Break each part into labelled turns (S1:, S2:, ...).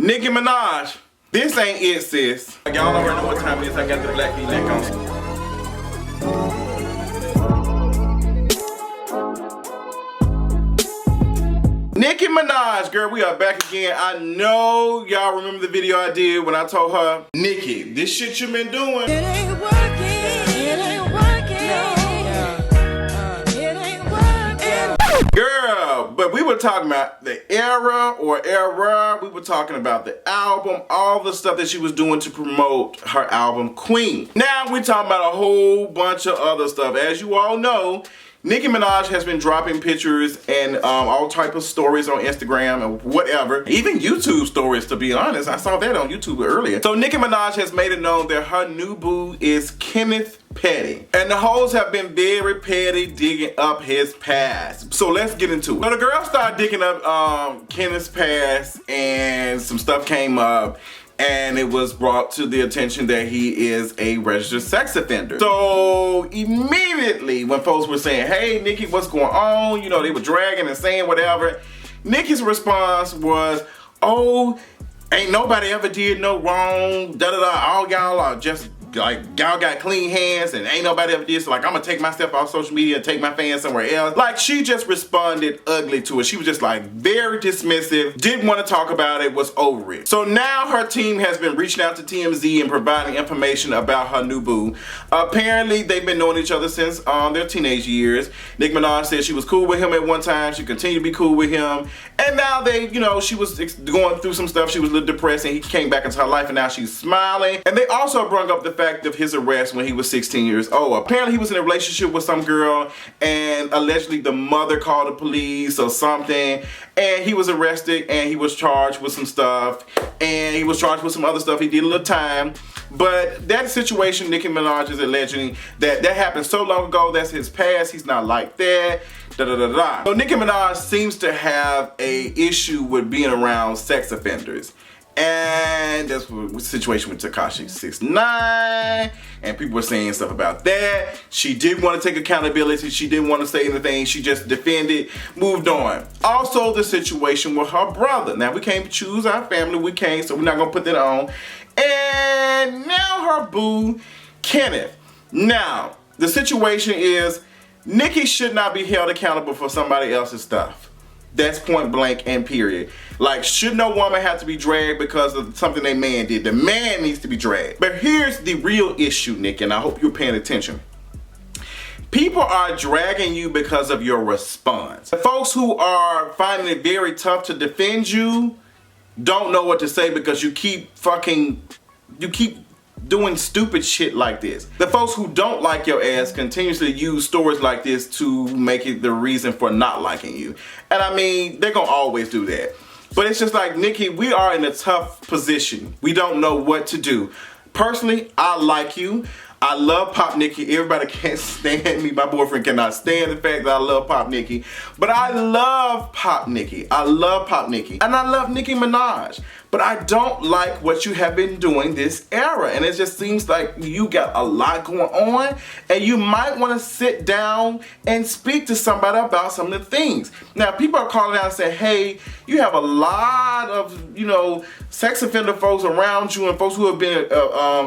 S1: Nicki Minaj, this ain't it, sis. Y'all already know what time it is. I got the black V-neck on. Nicki Minaj, girl, we are back again. I know y'all remember the video I did when I told her, Nicki, this shit you been doing,
S2: it ain't working. It ain't working. It ain't working.
S1: girl. But we were talking about the era. We were talking about the album, all the stuff that she was doing to promote her album, Queen. Now we're talking about a whole bunch of other stuff. As you all know, Nicki Minaj has been dropping pictures and all type of stories on Instagram and whatever. Even YouTube stories, to be honest. I saw that on YouTube earlier. So Nicki Minaj has made it known that her new boo is Kenneth Petty. And the hoes have been very petty digging up his past. So let's get into it. So the girl started digging up Kenneth's past and some stuff came up. And it was brought to the attention that he is a registered sex offender. So immediately when folks were saying, hey, Nicki, what's going on? You know, they were dragging and saying whatever. Nicki's response was, oh, ain't nobody ever did no wrong, da-da-da. All y'all are just like, y'all got clean hands and ain't nobody ever did, so like I'm gonna take my stuff off social media and take my fans somewhere else. Like she just responded ugly to it. She was just like very dismissive, didn't want to talk about it, was over it. So now her team has been reaching out to TMZ and providing information about her new boo. Apparently they've been knowing each other since their teenage years. Nicki Minaj said she was cool with him at one time, she continued to be cool with him, and now they, you know, she was going through some stuff, she was a little depressed and he came back into her life and now she's smiling. And they also brought up the fact of his arrest when he was 16 years old. Apparently he was in a relationship with some girl and allegedly the mother called the police or something and he was arrested and he was charged with some stuff and he was charged with some other stuff. He did a little time. But that situation, Nicki Minaj is alleging that happened so long ago, that's his past, he's not like that, da-da-da-da. So Nicki Minaj seems to have a issue with being around sex offenders. And that's the situation with Tekashi 6ix9ine, and people were saying stuff about that. She did want to take accountability. She didn't want to say anything. She just defended, moved on. Also, the situation with her brother. Now, we can't choose our family. We can't, so we're not going to put that on. And now her boo, Kenneth. Now, the situation is Nicki should not be held accountable for somebody else's stuff. That's point blank and period. Like, should no woman have to be dragged because of something a man did? The man needs to be dragged. But here's the real issue, Nicki, and I hope you're paying attention. People are dragging you because of your response. The folks who are finding it very tough to defend you don't know what to say because you keep doing stupid shit like this. The folks who don't like your ass continuously use stories like this to make it the reason for not liking you. And I mean, they're gonna always do that. But it's just like, Nicki, we are in a tough position. We don't know what to do. Personally, I like you. I love Pop Nicki. Everybody can't stand me. My boyfriend cannot stand the fact that I love Pop Nicki. But I love Pop Nicki. I love Pop Nicki. And I love Nicki Minaj. But I don't like what you have been doing this era. And it just seems like you got a lot going on. And you might want to sit down and speak to somebody about some of the things. Now, people are calling out and saying, hey, you have a lot of, you know, sex offender folks around you and folks who have been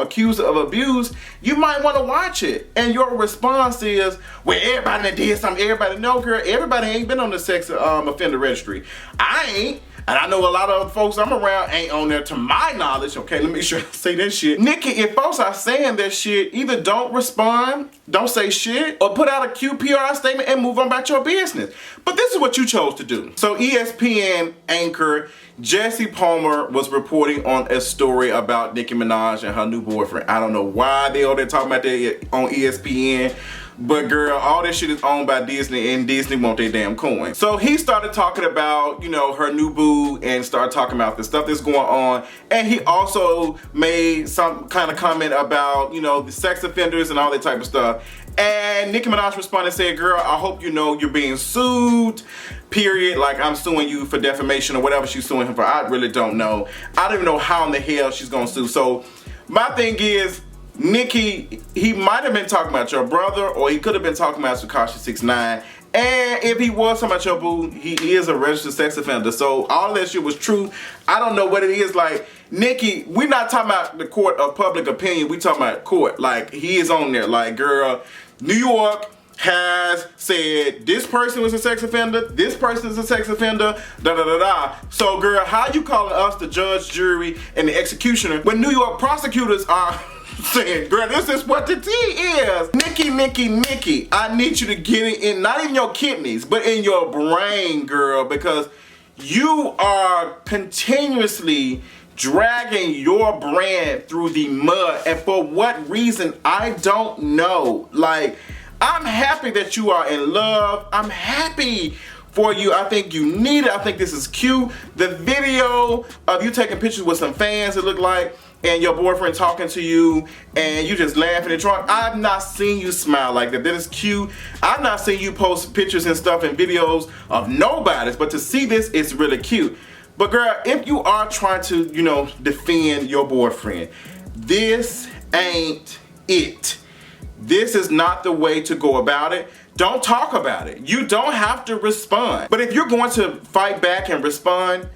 S1: accused of abuse. You might want to watch it. And your response is, well, everybody that did something, everybody. No, girl, everybody ain't been on the sex offender registry. I ain't. And I know a lot of folks I'm around ain't on there to my knowledge. Okay, let me make sure I say that shit. Nicki, if folks are saying that shit, either don't respond, don't say shit, or put out a QPR statement and move on about your business. But this is what you chose to do. So ESPN anchor Jesse Palmer was reporting on a story about Nicki Minaj and her new boyfriend. I don't know why they all there talking about that on ESPN. But girl, all this shit is owned by Disney and Disney want their damn coin. So he started talking about, you know, her new boo and started talking about the stuff that's going on. And he also made some kind of comment about, you know, the sex offenders and all that type of stuff. And Nicki Minaj responded and said, girl, I hope you know you're being sued, period. Like, I'm suing you for defamation or whatever she's suing him for. I really don't know. I don't even know how in the hell she's gonna sue. So my thing is, Nicki, he might have been talking about your brother, or he could have been talking about Tekashi 6ix9ine, And if he was talking about your boo, he is a registered sex offender. So all of that shit was true. I don't know what it is. Like, Nicki, we're not talking about the court of public opinion. We talking about court. Like, he is on there. Like, girl, New York has said this person was a sex offender, this person is a sex offender, da da da da. So girl, how you calling us the judge, jury, and the executioner when New York prosecutors are saying, girl, this is what the tea is. Nicki, I need you to get it in, not even your kidneys, but in your brain, girl, because you are continuously dragging your brand through the mud, and for what reason, I don't know. Like, I'm happy that you are in love. I'm happy for you. I think you need it. I think this is cute. The video of you taking pictures with some fans, it looked like, and your boyfriend talking to you, and you just laughing and drunk. I've not seen you smile like that. That is cute. I've not seen you post pictures and stuff and videos of nobody's, but to see this, it's really cute. But girl, if you are trying to, you know, defend your boyfriend, this ain't it. This is not the way to go about it. Don't talk about it. You don't have to respond. But if you're going to fight back and respond,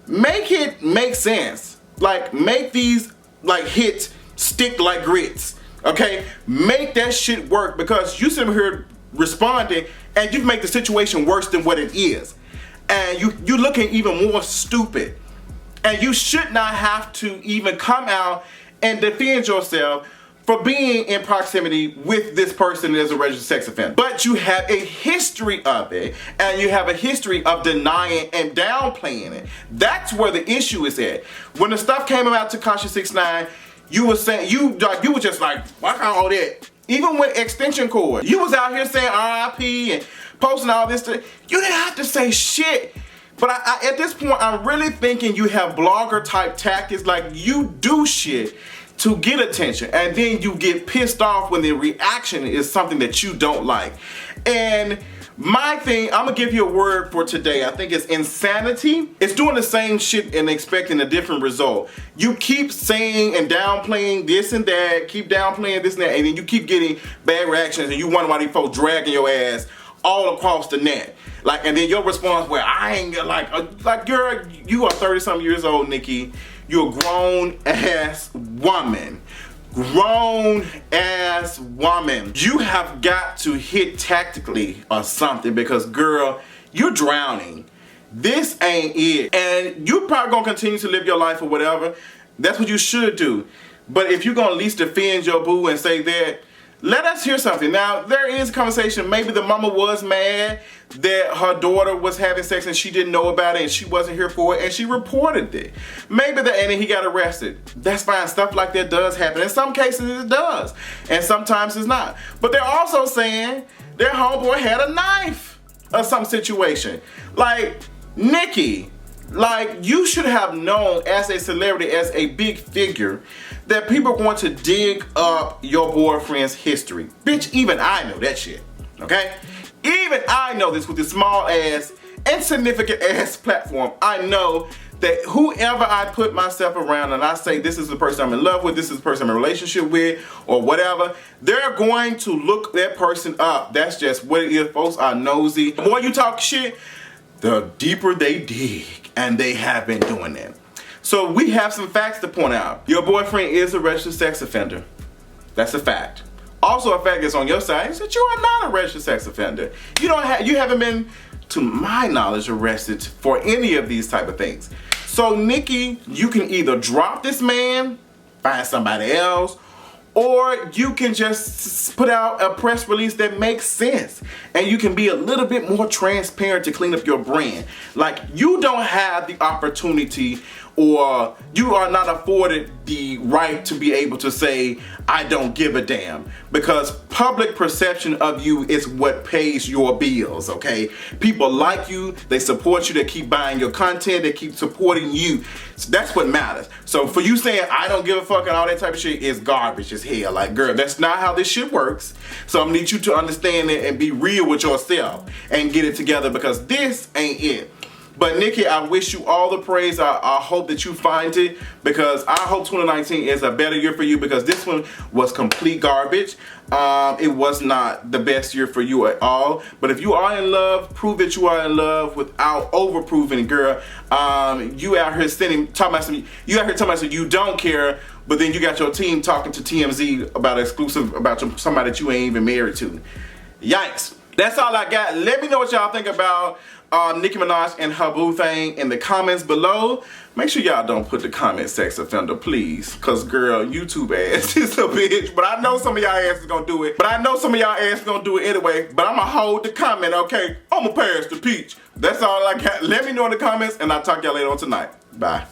S1: make it make sense. Like, make these like hits stick like grits. Okay? Make that shit work, because you sit here responding and you make the situation worse than what it is. And you're looking even more stupid. And you should not have to even come out and defend yourself for being in proximity with this person as a registered sex offender. But you have a history of it, and you have a history of denying and downplaying it. That's where the issue is at. When the stuff came about to Tekashi 6ix9ine, you were saying, you were just like, fuck all that. Even with extension cord, you was out here saying RIP and posting all this stuff. You didn't have to say shit. But at this point, I'm really thinking you have blogger type tactics. Like, you do shit to get attention, and then you get pissed off when the reaction is something that you don't like. And my thing, I'm gonna give you a word for today. I think it's insanity. It's doing the same shit and expecting a different result. You keep saying and downplaying this and that, keep downplaying this and that, and then you keep getting bad reactions, and you wonder why these folks dragging your ass all across the net. Like, and then your response, well, I ain't like, girl, you are 30-something years old, Nicki. You're a grown ass woman. Grown ass woman. You have got to hit tactically or something, because girl, you're drowning. This ain't it. And you're probably gonna continue to live your life or whatever. That's what you should do. But if you're gonna at least defend your boo and say that, let us hear something. Now, there is a conversation. Maybe the mama was mad that her daughter was having sex and she didn't know about it and she wasn't here for it and she reported it. Maybe and then he got arrested. That's fine. Stuff like that does happen. In some cases it does. And sometimes it's not. But they're also saying their homeboy had a knife or some situation. Like, Nicki, like, you should have known as a celebrity, as a big figure, that people are going to dig up your boyfriend's history. Bitch, even I know that shit, okay? Even I know this with this small ass, insignificant ass platform. I know that whoever I put myself around and I say this is the person I'm in love with, this is the person I'm in a relationship with, or whatever, they're going to look that person up. That's just what it is. Folks are nosy. The more you talk shit, the deeper they dig, and they have been doing that. So we have some facts to point out. Your boyfriend is a registered sex offender. That's a fact. Also a fact that's on your side is that you are not a registered sex offender. You haven't been, to my knowledge, arrested for any of these type of things. So Nicki, you can either drop this man, find somebody else, or you can just put out a press release that makes sense. And you can be a little bit more transparent to clean up your brand. Like, you don't have the opportunity, or you are not afforded the right to be able to say, I don't give a damn. Because public perception of you is what pays your bills, okay? People like you, they support you, they keep buying your content, they keep supporting you. So that's what matters. So for you saying, I don't give a fuck and all that type of shit is garbage as hell. Like, girl, that's not how this shit works. So I need you to understand it and be real with yourself and get it together, because this ain't it. But Nicki, I wish you all the praise. I hope that you find it, because I hope 2019 is a better year for you, because this one was complete garbage. It was not the best year for you at all. But if you are in love, prove that you are in love without over proving, girl. You out here talking about some you don't care, but then you got your team talking to TMZ about somebody that you ain't even married to. Yikes. That's all I got. Let me know what y'all think about Nicki Minaj and her boo thing in the comments below. Make sure y'all don't put the comment sex offender, please. Cause girl, YouTube ass is a bitch. But I know some of y'all ass is gonna do it. Anyway. But I'ma hold the comment, okay? I'ma pass the peach. That's all I got. Let me know in the comments, and I'll talk to y'all later on tonight. Bye.